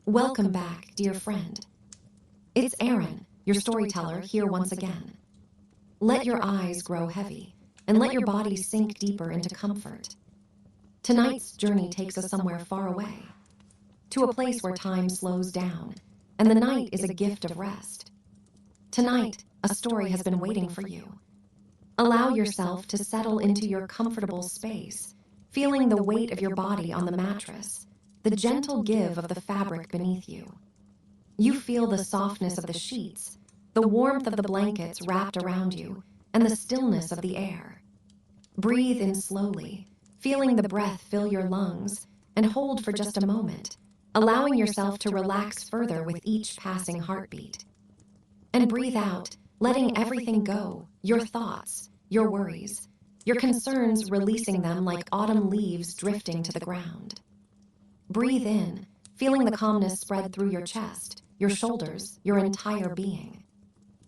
Welcome back, dear friend. It's Aaron, your storyteller, here once again. Let your eyes grow heavy, and let your body sink deeper into comfort. Tonight's journey takes us somewhere far away, to a place where time slows down, and the night is a gift of rest. Tonight, a story has been waiting for you. Allow yourself to settle into your comfortable space, feeling the weight of your body on the mattress, the gentle give of the fabric beneath you. You feel the softness of the sheets, the warmth of the blankets wrapped around you, and the stillness of the air. Breathe in slowly, feeling the breath fill your lungs, and hold for just a moment, allowing yourself to relax further with each passing heartbeat. And breathe out, letting everything go, your thoughts, your worries, your concerns, releasing them like autumn leaves drifting to the ground. Breathe in, feeling the calmness spread through your chest, your shoulders, your entire being.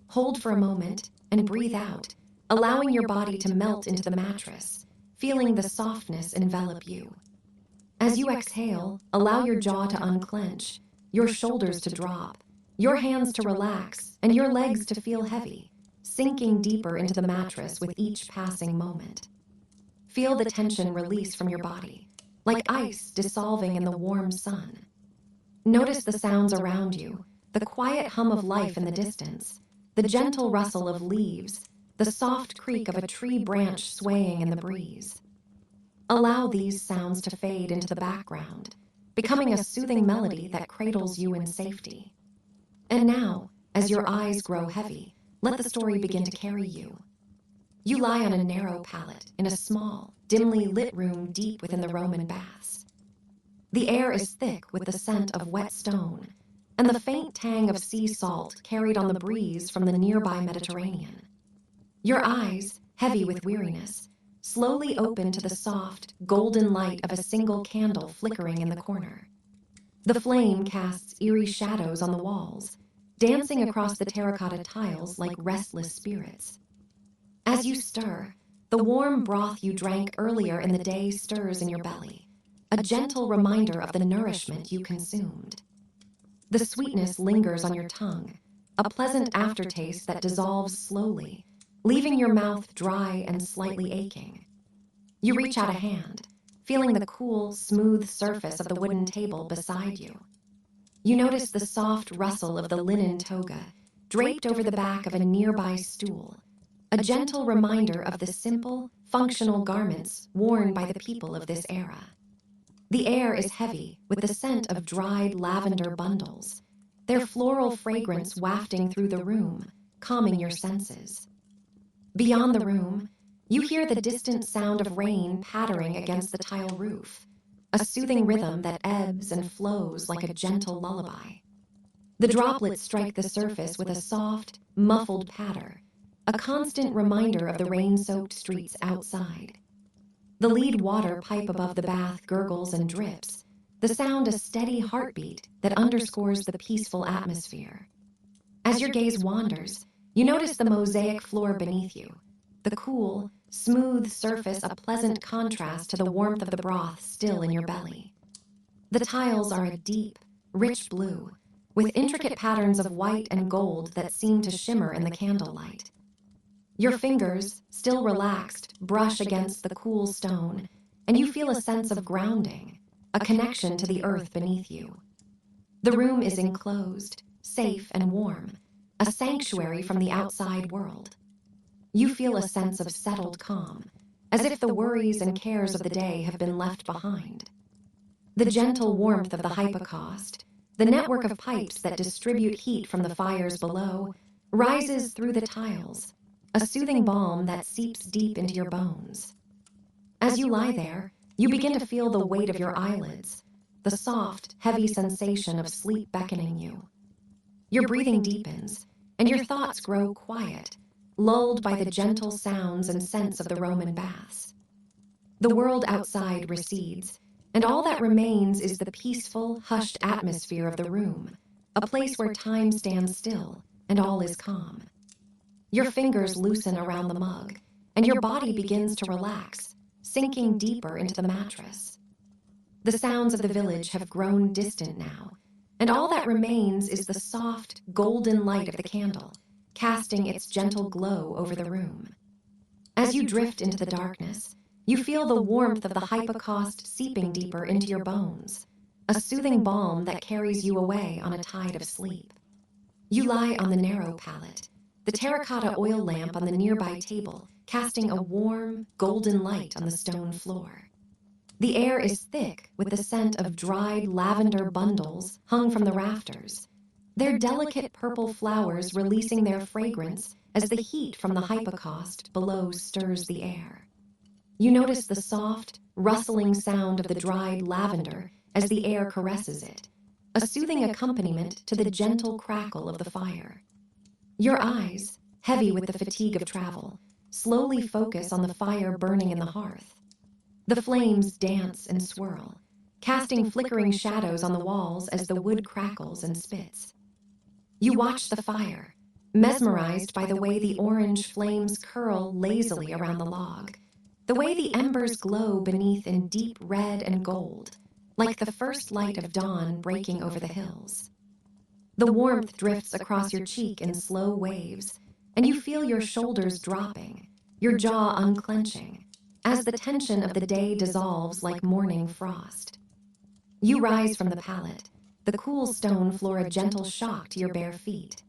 Hold for a moment and breathe out, allowing your body to melt into the mattress, feeling the softness envelop you. As you exhale, allow your jaw to unclench, your shoulders to drop, your hands to relax, and your legs to feel heavy, sinking deeper into the mattress with each passing moment. Feel the tension release from your body, like ice dissolving in the warm sun. Notice the sounds around you, the quiet hum of life in the distance, the gentle rustle of leaves, the soft creak of a tree branch swaying in the breeze. Allow these sounds to fade into the background, becoming a soothing melody that cradles you in safety. And now, as your eyes grow heavy, let the story begin to carry you. You lie on a narrow pallet in a small, dimly lit room deep within the Roman baths. The air is thick with the scent of wet stone, and the faint tang of sea salt carried on the breeze from the nearby Mediterranean. Your eyes, heavy with weariness, slowly open to the soft, golden light of a single candle flickering in the corner. The flame casts eerie shadows on the walls, dancing across the terracotta tiles like restless spirits. As you stir, the warm broth you drank earlier in the day stirs in your belly, a gentle reminder of the nourishment you consumed. The sweetness lingers on your tongue, a pleasant aftertaste that dissolves slowly, leaving your mouth dry and slightly aching. You reach out a hand, feeling the cool, smooth surface of the wooden table beside you. You notice the soft rustle of the linen toga draped over the back of a nearby stool, a gentle reminder of the simple, functional garments worn by the people of this era. The air is heavy with the scent of dried lavender bundles, their floral fragrance wafting through the room, calming your senses. Beyond the room, you hear the distant sound of rain pattering against the tile roof, a soothing rhythm that ebbs and flows like a gentle lullaby. The droplets strike the surface with a soft, muffled patter, a constant reminder of the rain-soaked streets outside. The lead water pipe above the bath gurgles and drips, the sound a steady heartbeat that underscores the peaceful atmosphere. As your gaze wanders, you notice the mosaic floor beneath you, the cool, smooth surface a pleasant contrast to the warmth of the broth still in your belly. The tiles are a deep, rich blue, with intricate patterns of white and gold that seem to shimmer in the candlelight. Your fingers, still relaxed, brush against the cool stone, and you feel a sense of grounding, a connection to the earth beneath you. The room is enclosed, safe and warm, a sanctuary from the outside world. You feel a sense of settled calm, as if the worries and cares of the day have been left behind. The gentle warmth of the Hypocaust, the network of pipes that distribute heat from the fires below, rises through the tiles, a soothing balm that seeps deep into your bones. As you lie there, you begin to feel the weight of your eyelids, the soft, heavy sensation of sleep beckoning you. Your breathing deepens, and your thoughts grow quiet, lulled by the gentle sounds and scents of the Roman baths. The world outside recedes, and all that remains is the peaceful, hushed atmosphere of the room, a place where time stands still and all is calm. Your fingers loosen around the mug, and your body begins to relax, sinking deeper into the mattress. The sounds of the village have grown distant now, and all that remains is the soft, golden light of the candle, casting its gentle glow over the room. As you drift into the darkness, you feel the warmth of the Hypocaust seeping deeper into your bones, a soothing balm that carries you away on a tide of sleep. You lie on the narrow pallet, the terracotta oil lamp on the nearby table casting a warm, golden light on the stone floor. The air is thick with the scent of dried lavender bundles hung from the rafters, their delicate purple flowers releasing their fragrance as the heat from the hypocaust below stirs the air. You notice the soft, rustling sound of the dried lavender as the air caresses it, a soothing accompaniment to the gentle crackle of the fire. Your eyes, heavy with the fatigue of travel, slowly focus on the fire burning in the hearth. The flames dance and swirl, casting flickering shadows on the walls as the wood crackles and spits. You watch the fire, mesmerized by the way the orange flames curl lazily around the log, the way the embers glow beneath in deep red and gold, like the first light of dawn breaking over the hills. The warmth drifts across your cheek in slow waves, and you feel your shoulders dropping, your jaw unclenching, as the tension of the day dissolves like morning frost. You rise from the pallet, the cool stone floor a gentle shock to your bare feet.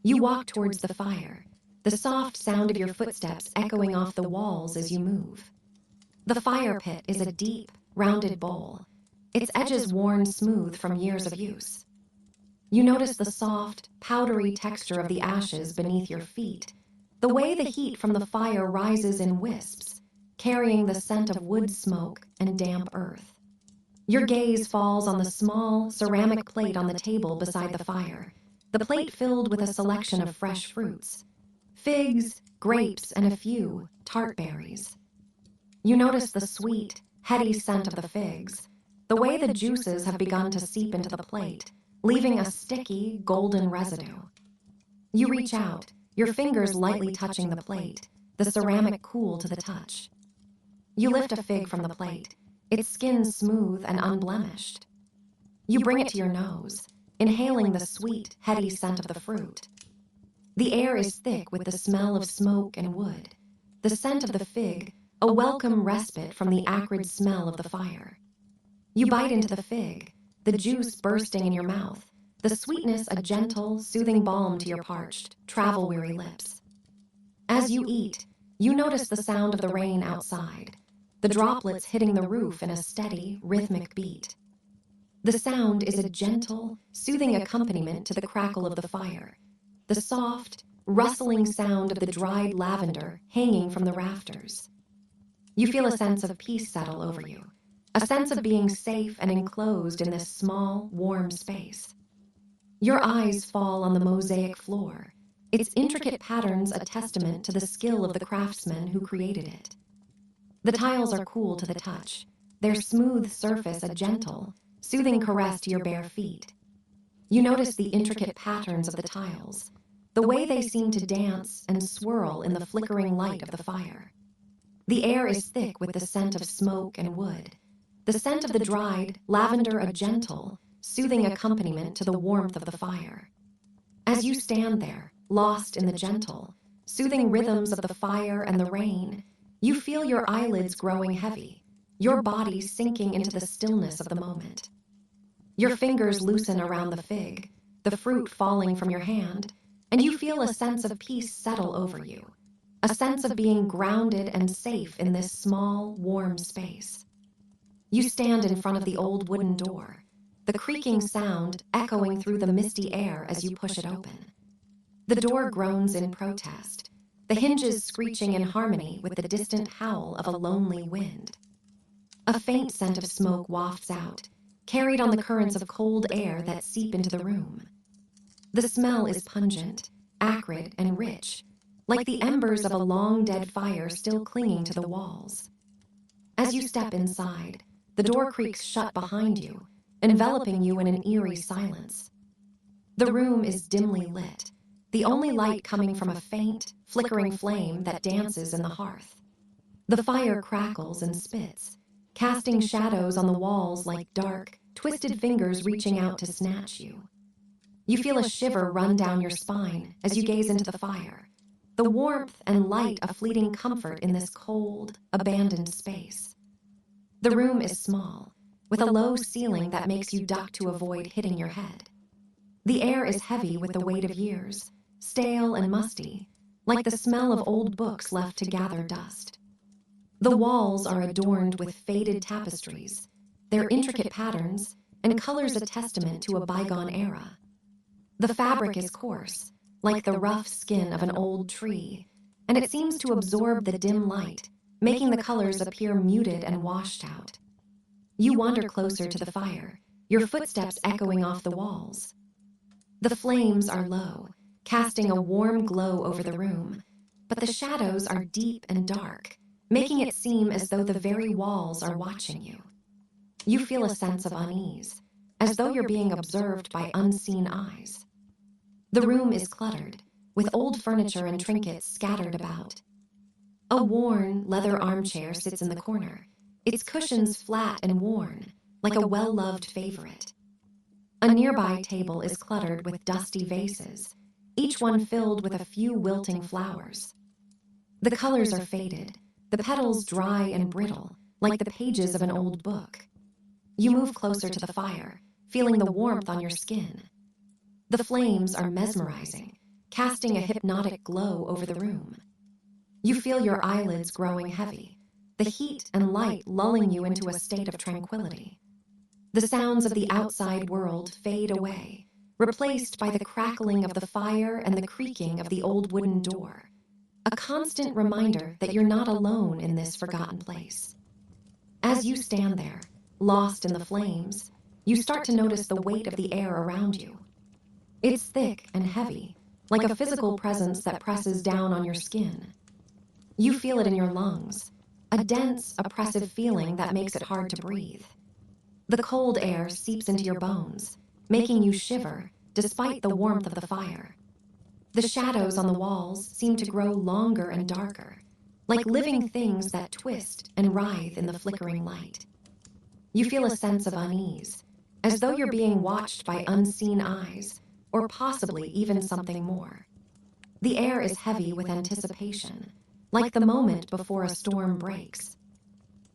You walk towards the fire, the soft sound of your footsteps echoing off the walls as you move. The fire pit is a deep, rounded bowl, its edges worn smooth from years of use. You notice the soft, powdery texture of the ashes beneath your feet, the way the heat from the fire rises in wisps, carrying the scent of wood smoke and damp earth. Your gaze falls on the small, ceramic plate on the table beside the fire, the plate filled with a selection of fresh fruits, figs, grapes, and a few tart berries. You notice the sweet, heady scent of the figs, the way the juices have begun to seep into the plate, leaving a sticky, golden residue. You reach out, your fingers lightly touching the plate, the ceramic cool to the touch. You lift a fig from the plate, its skin smooth and unblemished. You bring it to your nose, inhaling the sweet, heady scent of the fruit. The air is thick with the smell of smoke and wood, the scent of the fig, a welcome respite from the acrid smell of the fire. You bite into the fig, the juice bursting in your mouth, the sweetness a gentle, soothing balm to your parched, travel-weary lips. As you eat, you notice the sound of the rain outside, the droplets hitting the roof in a steady, rhythmic beat. The sound is a gentle, soothing accompaniment to the crackle of the fire, the soft, rustling sound of the dried lavender hanging from the rafters. You feel a sense of peace settle over you, a sense of being safe and enclosed in this small, warm space. Your eyes fall on the mosaic floor, its intricate patterns a testament to the skill of the craftsman who created it. The tiles are cool to the touch, their smooth surface a gentle, soothing caress to your bare feet. You notice the intricate patterns of the tiles, the way they seem to dance and swirl in the flickering light of the fire. The air is thick with the scent of smoke and wood, the scent of the dried lavender a gentle, soothing accompaniment to the warmth of the fire. As you stand there, lost in the gentle, soothing rhythms of the fire and the rain, you feel your eyelids growing heavy, your body sinking into the stillness of the moment. Your fingers loosen around the fig, the fruit falling from your hand, and you feel a sense of peace settle over you, a sense of being grounded and safe in this small, warm space. You stand in front of the old wooden door, the creaking sound echoing through the misty air as you push it open. The door groans in protest, the hinges screeching in harmony with the distant howl of a lonely wind. A faint scent of smoke wafts out, carried on the currents of cold air that seep into the room. The smell is pungent, acrid, and rich, like the embers of a long-dead fire still clinging to the walls. As you step inside, the door creaks shut behind you, enveloping you in an eerie silence. The room is dimly lit, the only light coming from a faint, flickering flame that dances in the hearth. The fire crackles and spits, casting shadows on the walls like dark, twisted fingers reaching out to snatch you. You feel a shiver run down your spine as you gaze into the fire, the warmth and light a fleeting comfort in this cold, abandoned space. The room is small, with a low ceiling that makes you duck to avoid hitting your head. The air is heavy with the weight of years, stale and musty, like the smell of old books left to gather dust. The walls are adorned with faded tapestries, their intricate patterns and colors a testament to a bygone era. The fabric is coarse, like the rough skin of an old tree, and it seems to absorb the dim light, making the colors appear muted and washed out. You wander closer to the fire, your footsteps echoing off the walls. The flames are low, casting a warm glow over the room, but the shadows are deep and dark, making it seem as though the very walls are watching you. You feel a sense of unease, as though you're being observed by unseen eyes. The room is cluttered, with old furniture and trinkets scattered about. A worn, leather armchair sits in the corner, its cushions flat and worn, like a well-loved favorite. A nearby table is cluttered with dusty vases, each one filled with a few wilting flowers. The colors are faded, the petals dry and brittle, like the pages of an old book. You move closer to the fire, feeling the warmth on your skin. The flames are mesmerizing, casting a hypnotic glow over the room. You feel your eyelids growing heavy, the heat and light lulling you into a state of tranquility. The sounds of the outside world fade away, replaced by the crackling of the fire and the creaking of the old wooden door, a constant reminder that you're not alone in this forgotten place. As you stand there, lost in the flames, you start to notice the weight of the air around you. It's thick and heavy, like a physical presence that presses down on your skin. You feel it in your lungs, a dense, oppressive feeling that makes it hard to breathe. The cold air seeps into your bones, making you shiver despite the warmth of the fire. The shadows on the walls seem to grow longer and darker, like living things that twist and writhe in the flickering light. You feel a sense of unease, as though you're being watched by unseen eyes, or possibly even something more. The air is heavy with anticipation, like the moment before a storm breaks.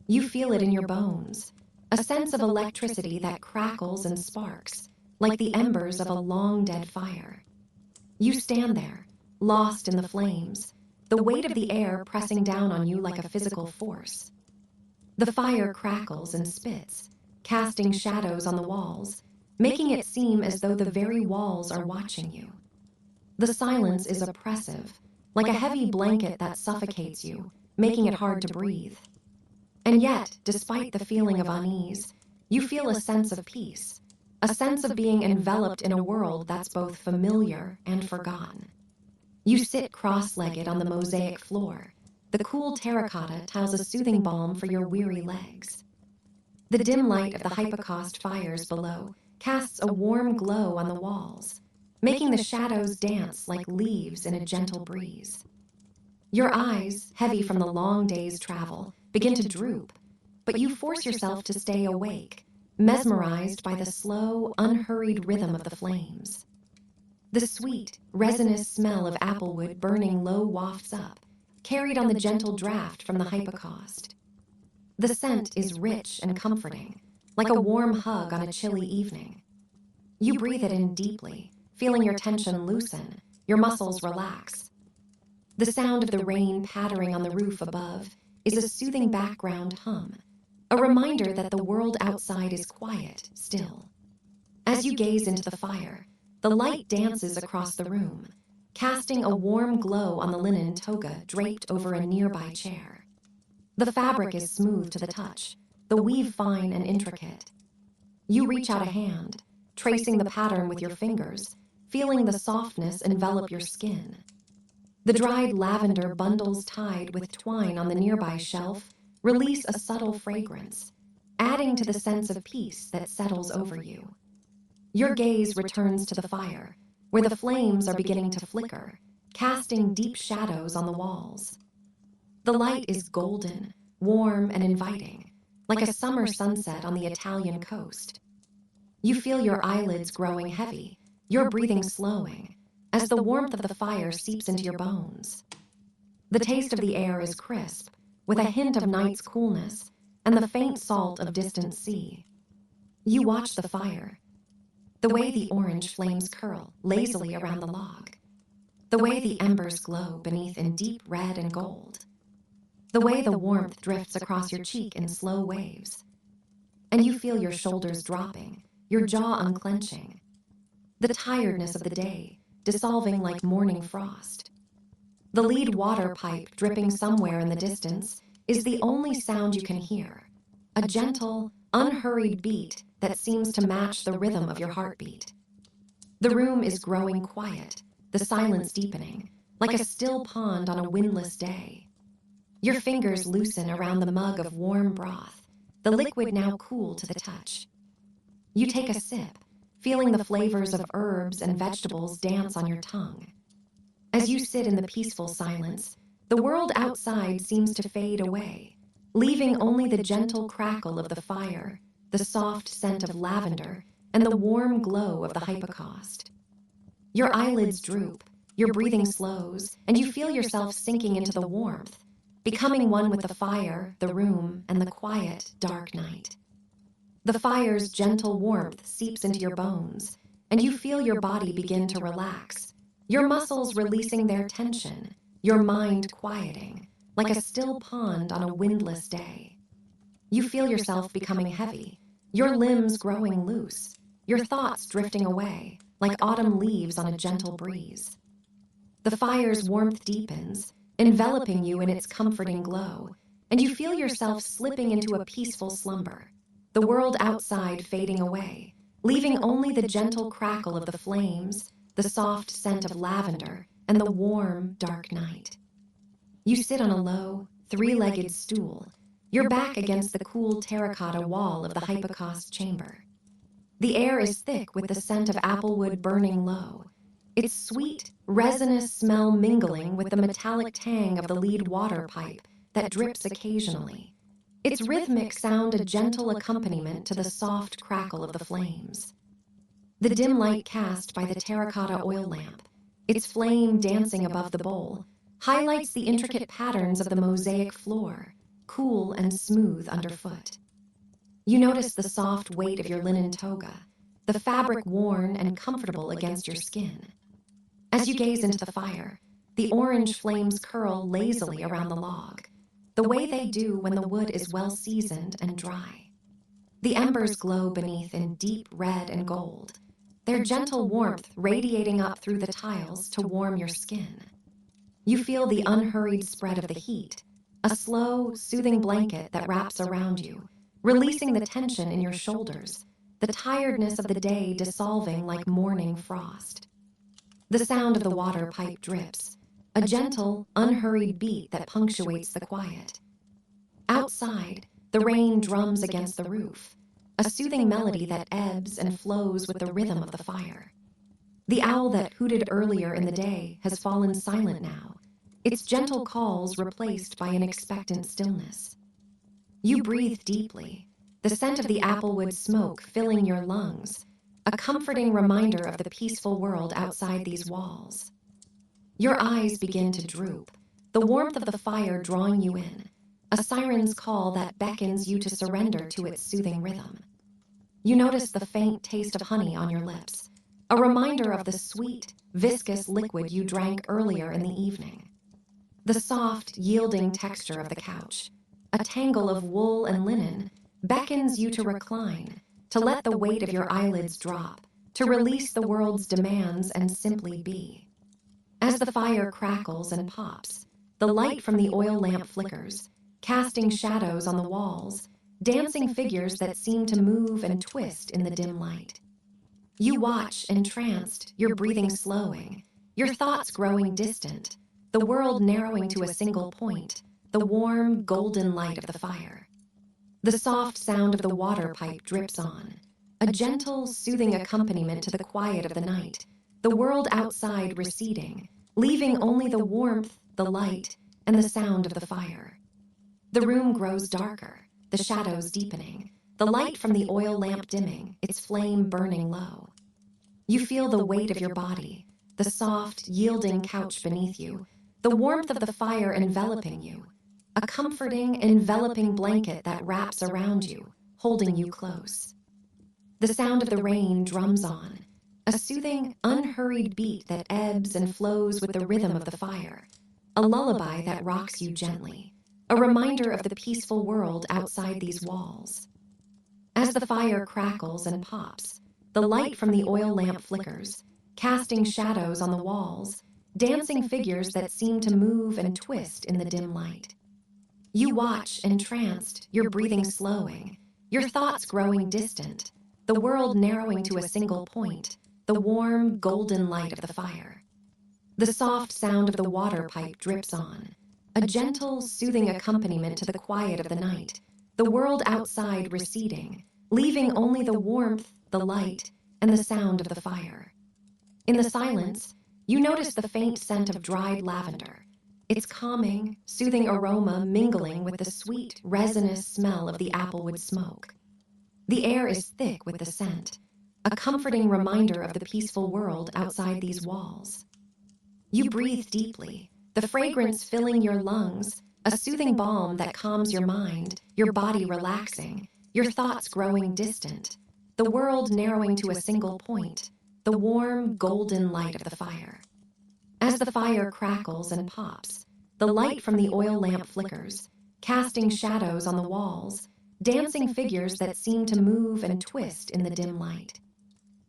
You feel it in your bones, a sense of electricity that crackles and sparks, like the embers of a long-dead fire. You stand there, lost in the flames, the weight of the air pressing down on you like a physical force. The fire crackles and spits, casting shadows on the walls, making it seem as though the very walls are watching you. The silence is oppressive, like a heavy blanket that suffocates you, making it hard to breathe. And yet, despite the feeling of unease, you feel a sense of peace, a sense of being enveloped in a world that's both familiar and forgotten. You sit cross-legged on the mosaic floor. The cool terracotta tiles a soothing balm for your weary legs. The dim light of the Hypocaust fires below casts a warm glow on the walls, making the shadows dance like leaves in a gentle breeze. Your eyes, heavy from the long day's travel, begin to droop, but you force yourself to stay awake, mesmerized by the slow, unhurried rhythm of the flames. The sweet, resinous smell of applewood burning low wafts up, carried on the gentle draft from the Hypocaust. The scent is rich and comforting, like a warm hug on a chilly evening. You breathe it in deeply, feeling your tension loosen, your muscles relax. The sound of the rain pattering on the roof above is a soothing background hum, a reminder that the world outside is quiet still. As you gaze into the fire, the light dances across the room, casting a warm glow on the linen toga draped over a nearby chair. The fabric is smooth to the touch, the weave fine and intricate. You reach out a hand, tracing the pattern with your fingers, feeling the softness envelop your skin. The dried lavender bundles tied with twine on the nearby shelf release a subtle fragrance, adding to the sense of peace that settles over you. Your gaze returns to the fire, where the flames are beginning to flicker, casting deep shadows on the walls. The light is golden, warm, and inviting, like a summer sunset on the Italian coast. You feel your eyelids growing heavy, your breathing slowing, as the warmth of the fire seeps into your bones. The taste of the air is crisp, with a hint of night's coolness and the faint salt of distant sea. You watch the fire, the way the orange flames curl lazily around the log, the way the embers glow beneath in deep red and gold, the way the warmth drifts across your cheek in slow waves. And you feel your shoulders dropping, your jaw unclenching, the tiredness of the day dissolving like morning frost. The lead water pipe dripping somewhere in the distance is the only sound you can hear, a gentle, unhurried beat that seems to match the rhythm of your heartbeat. The room is growing quiet, the silence deepening, like a still pond on a windless day. Your fingers loosen around the mug of warm broth, the liquid now cool to the touch. You take a sip, feeling the flavors of herbs and vegetables dance on your tongue. As you sit in the peaceful silence, the world outside seems to fade away, leaving only the gentle crackle of the fire, the soft scent of lavender, and the warm glow of the Hypocaust. Your eyelids droop, your breathing slows, and you feel yourself sinking into the warmth, becoming one with the fire, the room, and the quiet, dark night. The fire's gentle warmth seeps into your bones, and you feel your body begin to relax, your muscles releasing their tension, your mind quieting, like a still pond on a windless day. You feel yourself becoming heavy, your limbs growing loose, your thoughts drifting away, like autumn leaves on a gentle breeze. The fire's warmth deepens, enveloping you in its comforting glow, and you feel yourself slipping into a peaceful slumber, the world outside fading away, leaving only the gentle crackle of the flames, the soft scent of lavender, and the warm, dark night. You sit on a low, three-legged stool, your back against the cool terracotta wall of the Hypocaust chamber. The air is thick with the scent of applewood burning low, its sweet, resinous smell mingling with the metallic tang of the lead water pipe that drips occasionally, its rhythmic sound a gentle accompaniment to the soft crackle of the flames. The dim light cast by the terracotta oil lamp, its flame dancing above the bowl, highlights the intricate patterns of the mosaic floor, cool and smooth underfoot. You notice the soft weight of your linen toga, the fabric worn and comfortable against your skin. As you gaze into the fire, the orange flames curl lazily around the log, the way they do when the wood is well seasoned and dry. The embers glow beneath in deep red and gold, their gentle warmth radiating up through the tiles to warm your skin. You feel the unhurried spread of the heat, a slow, soothing blanket that wraps around you, releasing the tension in your shoulders, the tiredness of the day dissolving like morning frost. The sound of the water pipe drips, a gentle, unhurried beat that punctuates the quiet. Outside, the rain drums against the roof, a soothing melody that ebbs and flows with the rhythm of the fire. The owl that hooted earlier in the day has fallen silent now, its gentle calls replaced by an expectant stillness. You breathe deeply, the scent of the applewood smoke filling your lungs, a comforting reminder of the peaceful world outside these walls. Your eyes begin to droop, the warmth of the fire drawing you in, a siren's call that beckons you to surrender to its soothing rhythm. You notice the faint taste of honey on your lips, a reminder of the sweet, viscous liquid you drank earlier in the evening. The soft, yielding texture of the couch, a tangle of wool and linen, beckons you to recline, to let the weight of your eyelids drop, to release the world's demands and simply be. As the fire crackles and pops, the light from the oil lamp flickers, casting shadows on the walls, dancing figures that seem to move and twist in the dim light. You watch entranced, your breathing slowing, your thoughts growing distant, the world narrowing to a single point, the warm, golden light of the fire. The soft sound of the water pipe drips on, a gentle, soothing accompaniment to the quiet of the night, the world outside receding, leaving only the warmth, the light, and the sound of the fire. The room grows darker, the shadows deepening, the light from the oil lamp dimming, its flame burning low. You feel the weight of your body, the soft, yielding couch beneath you, the warmth of the fire enveloping you, a comforting, enveloping blanket that wraps around you, holding you close. The sound of the rain drums on, a soothing, unhurried beat that ebbs and flows with the rhythm of the fire, a lullaby that rocks you gently, a reminder of the peaceful world outside these walls. As the fire crackles and pops, the light from the oil lamp flickers, casting shadows on the walls, dancing figures that seem to move and twist in the dim light. You watch, entranced, your breathing slowing, your thoughts growing distant, the world narrowing to a single point, the warm, golden light of the fire. The soft sound of the water pipe drips on, a gentle, soothing accompaniment to the quiet of the night, the world outside receding, leaving only the warmth, the light, and the sound of the fire. In the silence, you notice the faint scent of dried lavender, its calming, soothing aroma mingling with the sweet, resinous smell of the applewood smoke. The air is thick with the scent, a comforting reminder of the peaceful world outside these walls. You breathe deeply, the fragrance filling your lungs, a soothing balm that calms your mind, your body relaxing, your thoughts growing distant, the world narrowing to a single point, the warm, golden light of the fire. As the fire crackles and pops, the light from the oil lamp flickers, casting shadows on the walls, dancing figures that seem to move and twist in the dim light.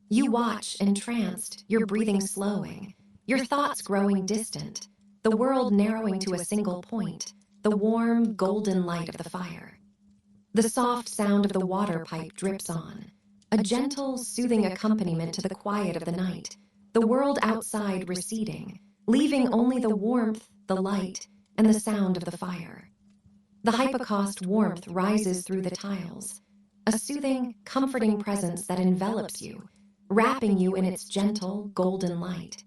You watch, entranced, your breathing slowing, your thoughts growing distant, the world narrowing to a single point, the warm, golden light of the fire. The soft sound of the water pipe drips on, a gentle, soothing accompaniment to the quiet of the night, the world outside receding, leaving only the warmth, the light, and the sound of the fire. The Hypocaust warmth rises through the tiles, a soothing, comforting presence that envelops you, wrapping you in its gentle, golden light.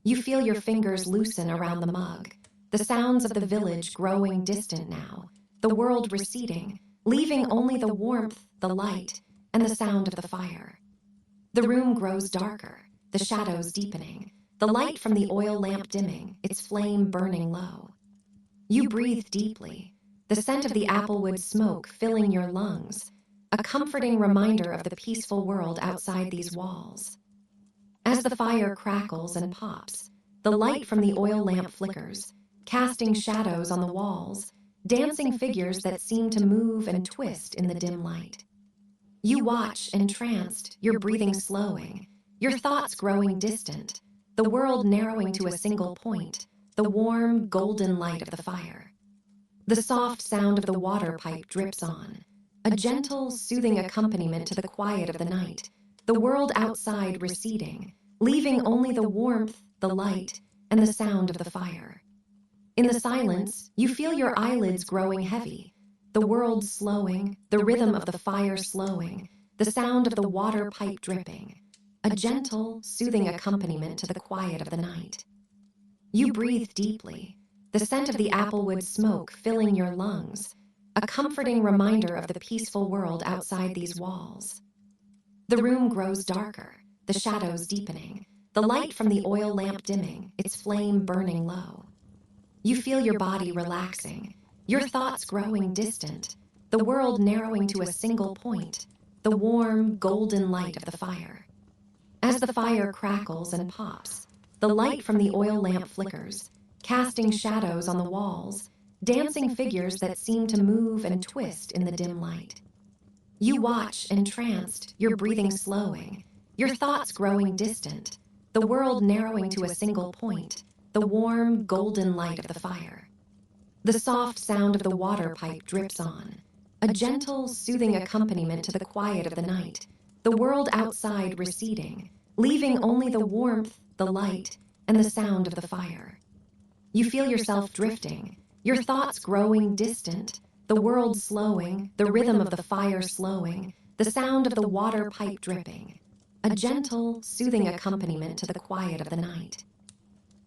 You feel your fingers loosen around the mug, the sounds of the village growing distant now, the world receding, leaving only the warmth, the light, and the sound of the fire. The room grows darker, the shadows deepening, the light from the oil lamp dimming, its flame burning low. You breathe deeply, the scent of the applewood smoke filling your lungs, a comforting reminder of the peaceful world outside these walls. As the fire crackles and pops, the light from the oil lamp flickers, casting shadows on the walls, dancing figures that seem to move and twist in the dim light. You watch, entranced, your breathing slowing, your thoughts growing distant, the world narrowing to a single point, the warm, golden light of the fire. The soft sound of the water pipe drips on, a gentle, soothing accompaniment to the quiet of the night, the world outside receding, leaving only the warmth, the light, and the sound of the fire. In the silence, you feel your eyelids growing heavy, the world slowing, the rhythm of the fire slowing, the sound of the water pipe dripping, a gentle, soothing accompaniment to the quiet of the night. You breathe deeply, the scent of the applewood smoke filling your lungs, a comforting reminder of the peaceful world outside these walls. The room grows darker, the shadows deepening, the light from the oil lamp dimming, its flame burning low. You feel your body relaxing, your thoughts growing distant, the world narrowing to a single point, the warm, golden light of the fire. As the fire crackles and pops, the light from the oil lamp flickers, casting shadows on the walls, dancing figures that seem to move and twist in the dim light. You watch, entranced, your breathing slowing, your thoughts growing distant, the world narrowing to a single point, the warm, golden light of the fire. The soft sound of the water pipe drips on, a gentle, soothing accompaniment to the quiet of the night, the world outside receding, leaving only the warmth, the light, and the sound of the fire. You feel yourself drifting, your thoughts growing distant, the world slowing, the rhythm of the fire slowing, the sound of the water pipe dripping, a gentle, soothing accompaniment to the quiet of the night.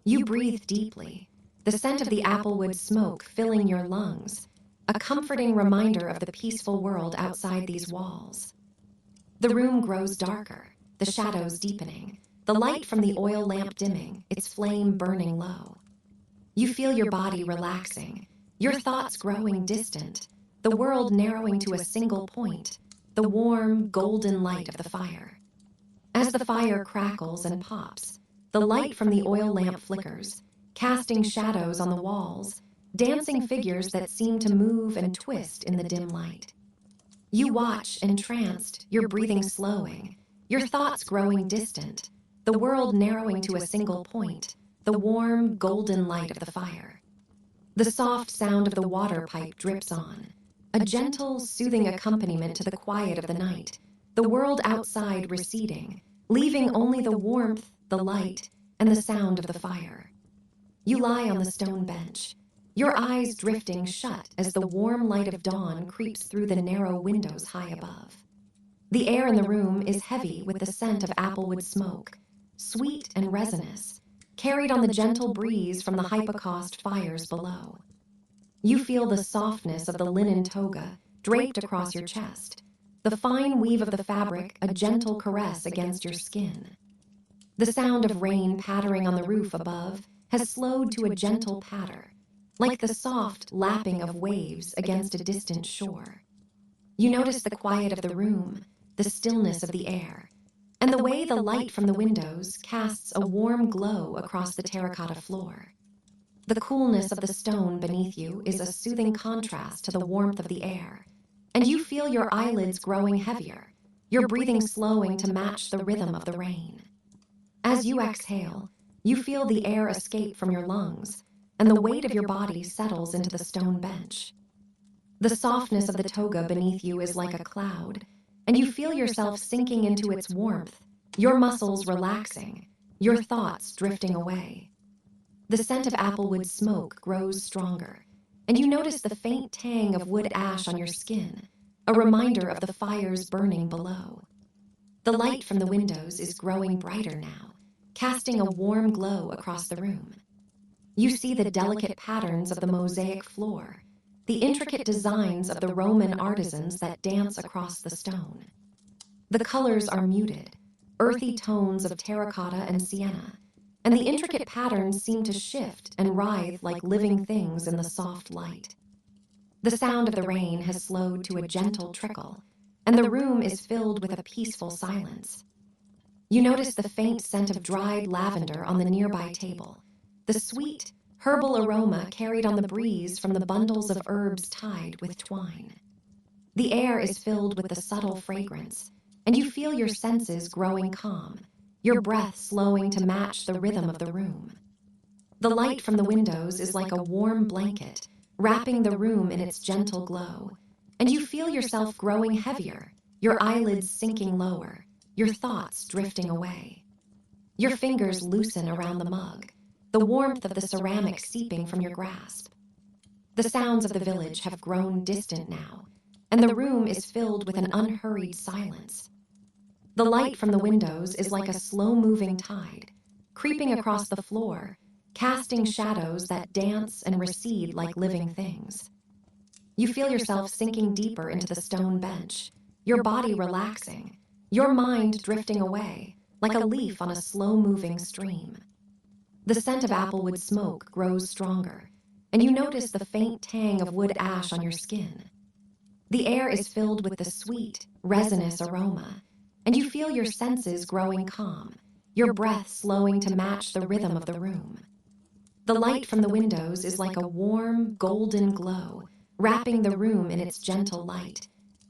You breathe deeply, the scent of the applewood smoke filling your lungs, a comforting reminder of the peaceful world outside these walls. The room grows darker, the shadows deepening, the light from the oil lamp dimming, its flame burning low. You feel your body relaxing, your thoughts growing distant, the world narrowing to a single point, the warm, golden light of the fire. As the fire crackles and pops, the light from the oil lamp flickers, casting shadows on the walls, dancing figures that seem to move and twist in the dim light. You watch, entranced, your breathing slowing, your thoughts growing distant, the world narrowing to a single point, the warm, golden light of the fire. The soft sound of the water pipe drips on, a gentle, soothing accompaniment to the quiet of the night, the world outside receding, leaving only the warmth, the light, and the sound of the fire. You lie on the stone bench, your eyes drifting shut as the warm light of dawn creeps through the narrow windows high above. The air in the room is heavy with the scent of applewood smoke, sweet and resinous, carried on the gentle breeze from the Hypocaust fires below. You feel the softness of the linen toga draped across your chest, the fine weave of the fabric a gentle caress against your skin. The sound of rain pattering on the roof above has slowed to a gentle patter, like the soft lapping of waves against a distant shore. You notice the quiet of the room, the stillness of the air, and the way the light from the windows casts a warm glow across the terracotta floor. The coolness of the stone beneath you is a soothing contrast to the warmth of the air, and you feel your eyelids growing heavier, your breathing slowing to match the rhythm of the rain. As you exhale, you feel the air escape from your lungs, and the weight of your body settles into the stone bench. The softness of the toga beneath you is like a cloud, and you feel yourself sinking into its warmth, your muscles relaxing, your thoughts drifting away. The scent of applewood smoke grows stronger, and you notice the faint tang of wood ash on your skin, a reminder of the fires burning below. The light from the windows is growing brighter now, casting a warm glow across the room. You see the delicate patterns of the mosaic floor, the intricate designs of the Roman artisans that dance across the stone. The colors are muted, earthy tones of terracotta and sienna, and the intricate patterns seem to shift and writhe like living things in the soft light. The sound of the rain has slowed to a gentle trickle, and the room is filled with a peaceful silence. You notice the faint scent of dried lavender on the nearby table, the sweet, herbal aroma carried on the breeze from the bundles of herbs tied with twine. The air is filled with the subtle fragrance, and you feel your senses growing calm, your breath slowing to match the rhythm of the room. The light from the windows is like a warm blanket, wrapping the room in its gentle glow, and you feel yourself growing heavier, your eyelids sinking lower, your thoughts drifting away. Your fingers loosen around the mug, the warmth of the ceramic seeping from your grasp. The sounds of the village have grown distant now, and the room is filled with an unhurried silence. The light from the windows is like a slow-moving tide, creeping across the floor, casting shadows that dance and recede like living things. You feel yourself sinking deeper into the stone bench, your body relaxing, your mind drifting away, like a leaf on a slow-moving stream. The scent of applewood smoke grows stronger, and you notice the faint tang of wood ash on your skin. The air is filled with the sweet, resinous aroma, and you feel your senses growing calm, your breath slowing to match the rhythm of the room. The light from the windows is like a warm, golden glow, wrapping the room in its gentle light,